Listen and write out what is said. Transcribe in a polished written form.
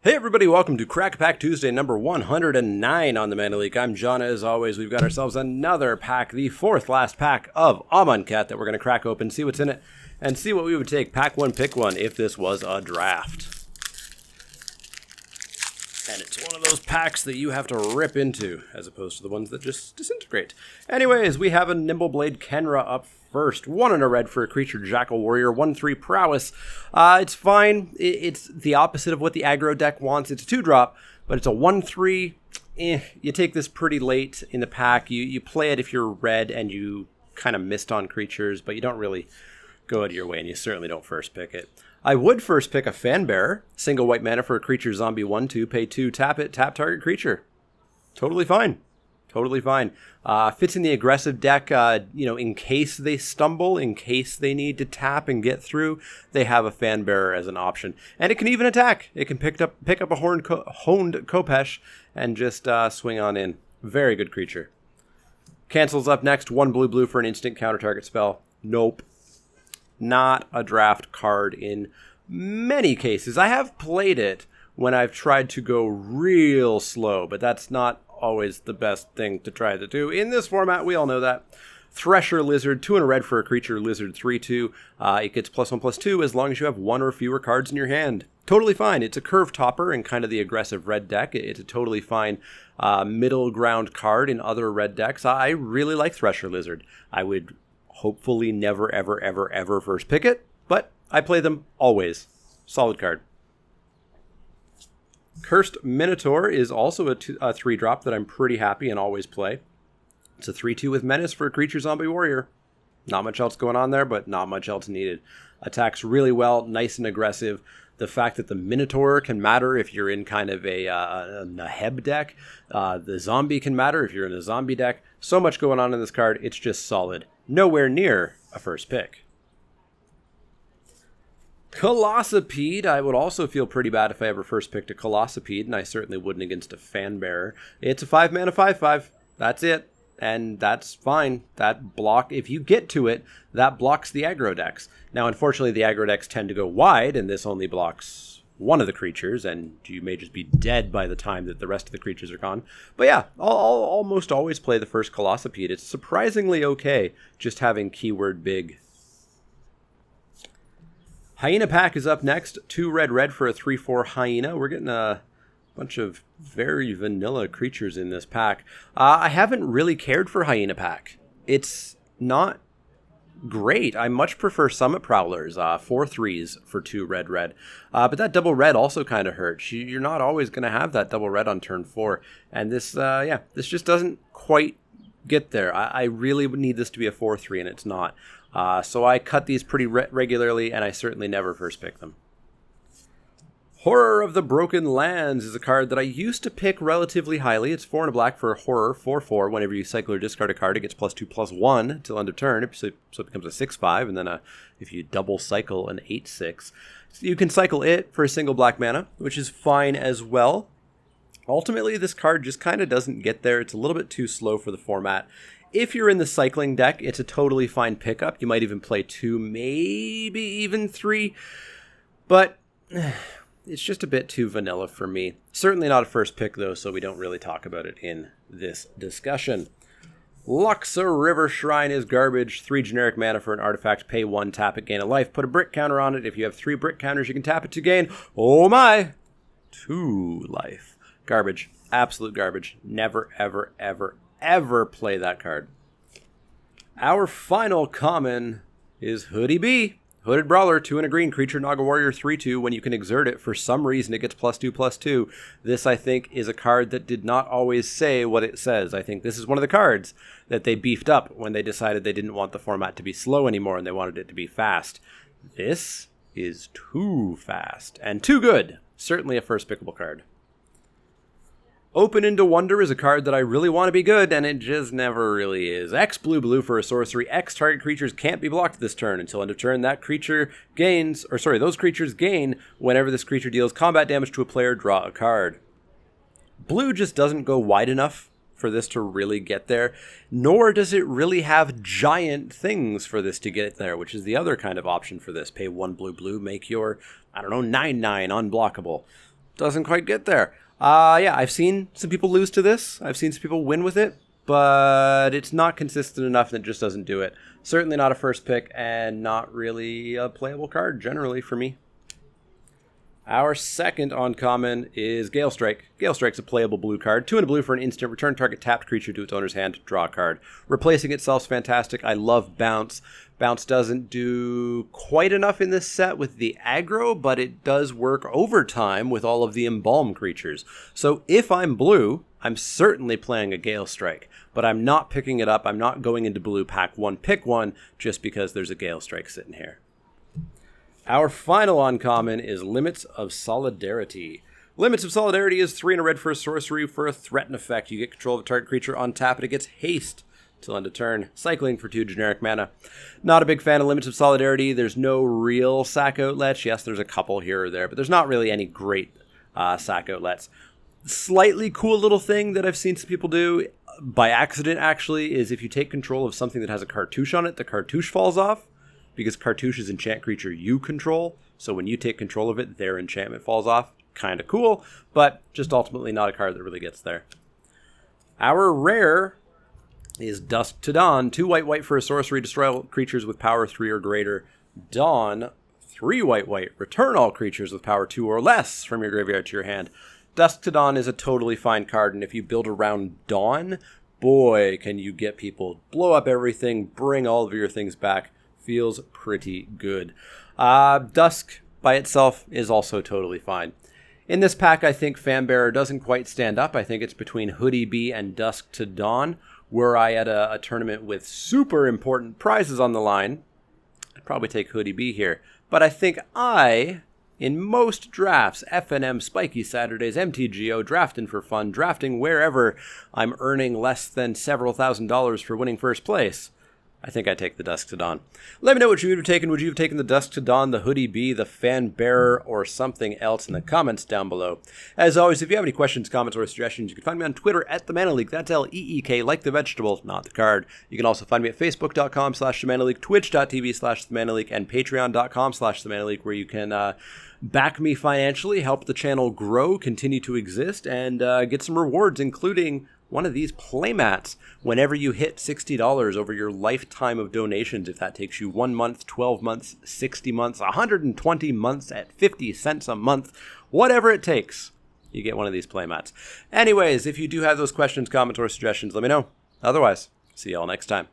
Hey everybody, welcome to Crack Pack Tuesday number 109 on the Mana League. I'm John. As always, we've got ourselves another pack, the fourth last pack of Amonkhet that we're going to crack open, see what's in it, and see what we would take. Pack one, pick one, if this was a draft. And it's one of those packs that you have to rip into, as opposed to the ones that just disintegrate. Anyways, we have a Nimbleblade Kenra up first. 1 and a red for a creature, Jackal Warrior, 1/3 prowess. It's fine. It's the opposite of what the aggro deck wants. It's a 2-drop, but it's a 1/3. You take this pretty late in the pack. You play it if you're red and you kind of missed on creatures, but you don't really go out of your way, and you certainly don't first pick it. I would first pick a Fanbearer, single white mana for a creature, zombie 1/2, pay 2, tap it, tap target creature. Totally fine. Totally fine. Fits in the aggressive deck, in case they stumble, in case they need to tap and get through, they have a Fanbearer as an option. And it can even attack. It can pick up a honed Kopesh and just swing on in. Very good creature. Cancels up next, 1 blue for an instant counter target spell. Nope. Not a draft card in many cases. I have played it when I've tried to go real slow, but that's not always the best thing to try to do. In this format, we all know that. Thresher Lizard, 2 and a red for a creature, Lizard 3/2. It gets +1/+2 as long as you have 1 or fewer cards in your hand. Totally fine. It's a curve topper in kind of the aggressive red deck. It's a totally fine middle ground card in other red decks. I really like Thresher Lizard. I would hopefully never, ever, ever, ever first pick it, but I play them always. Solid card. Cursed Minotaur is also a 3-drop that I'm pretty happy and always play. It's a 3/2 with Menace for a creature, zombie warrior. Not much else going on there, but not much else needed. Attacks really well, nice and aggressive. The fact that the Minotaur can matter if you're in kind of a Naheb deck. The zombie can matter if you're in a zombie deck. So much going on in this card, it's just solid. Nowhere near a first pick. Colossipede, I would also feel pretty bad if I ever first picked a Colossipede, and I certainly wouldn't against a Fanbearer. It's a 5-mana 5/5. That's it. And that's fine. That block, if you get to it, that blocks the aggro decks. Now, unfortunately, the aggro decks tend to go wide, and this only blocks one of the creatures, and you may just be dead by the time that the rest of the creatures are gone. But yeah, I'll almost always play the first Colossipede. It's surprisingly okay just having keyword big. Hyena Pack is up next. 2 red for a 3/4 Hyena. We're getting a bunch of very vanilla creatures in this pack. I haven't really cared for Hyena Pack. It's not great. I much prefer Summit Prowlers, 4 3s for 2 red. But that double red also kind of hurts. You're not always going to have that double red on turn 4. And this just doesn't quite get there. I really would need this to be a 4/3, and it's not. So I cut these pretty regularly, and I certainly never first pick them. Horror of the Broken Lands is a card that I used to pick relatively highly. It's 4 and a black for a horror, 4/4. Whenever you cycle or discard a card, it gets +2/+1 till end of turn, so it becomes a 6/5, and then if you double cycle, an 8/6. So you can cycle it for a single black mana, which is fine as well. Ultimately, this card just kind of doesn't get there. It's a little bit too slow for the format. If you're in the cycling deck, it's a totally fine pickup. You might even play 2, maybe even 3, but it's just a bit too vanilla for me. Certainly not a first pick, though, so we don't really talk about it in this discussion. Luxa River Shrine is garbage. 3 generic mana for an artifact. Pay 1, tap it, gain a life. Put a brick counter on it. If you have 3 brick counters, you can tap it to gain, oh my, 2 life. Garbage. Absolute garbage. Never, ever, ever, ever play that card. Our final common is Hoodie B. Hooded Brawler, 2 and a green, creature Naga Warrior 3/2. When you can exert it, for some reason it gets +2/+2. This, I think, is a card that did not always say what it says. I think this is one of the cards that they beefed up when they decided they didn't want the format to be slow anymore and they wanted it to be fast. This is too fast and too good. Certainly a first pickable card. Open into Wonder is a card that I really want to be good, and it just never really is. X blue for a sorcery. X target creatures can't be blocked this turn. Until end of turn, those creatures gain whenever this creature deals combat damage to a player, draw a card. Blue just doesn't go wide enough for this to really get there, nor does it really have giant things for this to get there, which is the other kind of option for this. Pay 1 blue, make your, 9/9 unblockable. doesn't quite get there. Yeah, I've seen some people lose to this. I've seen some people win with it, but it's not consistent enough that it just doesn't do it. Certainly not a first pick, and not really a playable card generally for me. Our second uncommon is Gale Strike. Gale Strike's a playable blue card. 2 and a blue for an instant. Return target tapped creature to its owner's hand. Draw a card. Replacing itself's fantastic. I love Bounce. Bounce doesn't do quite enough in this set with the aggro, but it does work overtime with all of the Embalm creatures. So if I'm blue, I'm certainly playing a Gale Strike, but I'm not picking it up. I'm not going into blue pack 1, pick 1, just because there's a Gale Strike sitting here. Our final uncommon is Limits of Solidarity. Limits of Solidarity is 3 and a red for a sorcery for a threaten effect. You get control of a target creature on tap and it gets haste till end of turn, cycling for 2 generic mana. Not a big fan of Limits of Solidarity. There's no real sack outlets. Yes, there's a couple here or there, but there's not really any great sack outlets. Slightly cool little thing that I've seen some people do, by accident actually, is if you take control of something that has a cartouche on it, the cartouche falls off. Because Cartouche is enchant creature you control, so when you take control of it, their enchantment falls off. Kind of cool, but just ultimately not a card that really gets there. Our rare is Dusk to Dawn. 2 white for a sorcery, destroy all creatures with power 3 or greater. Dawn, 3 white, return all creatures with power 2 or less from your graveyard to your hand. Dusk to Dawn is a totally fine card, and if you build around Dawn, boy, can you get people, blow up everything, bring all of your things back. Feels pretty good. Dusk by itself is also totally fine. In this pack, I think Fanbearer doesn't quite stand up. I think it's between Hoodie Bee and Dusk to Dawn. Were I at a tournament with super important prizes on the line, I'd probably take Hoodie Bee here. But I think in most drafts, FNM, Spiky Saturdays, MTGO, drafting for fun, drafting wherever I'm earning less than several $1,000s for winning first place, I think I'd take the Dusk to Dawn. Let me know what you would have taken. Would you have taken the Dusk to Dawn, the Hoodie Bee, the Fanbearer, or something else in the comments down below? As always, if you have any questions, comments, or suggestions, you can find me on Twitter at The Mana Leak. That's L-E-E-K, like the vegetable, not the card. You can also find me at Facebook.com/TheManaLeak, Twitch.tv/TheManaLeak, and Patreon.com/TheManaLeak, where you can back me financially, help the channel grow, continue to exist, and get some rewards, including one of these playmats whenever you hit $60 over your lifetime of donations. If that takes you 1 month, 12 months, 60 months, 120 months at 50 cents a month, whatever it takes, you get one of these playmats. Anyways, if you do have those questions, comments, or suggestions, let me know. Otherwise, see y'all next time.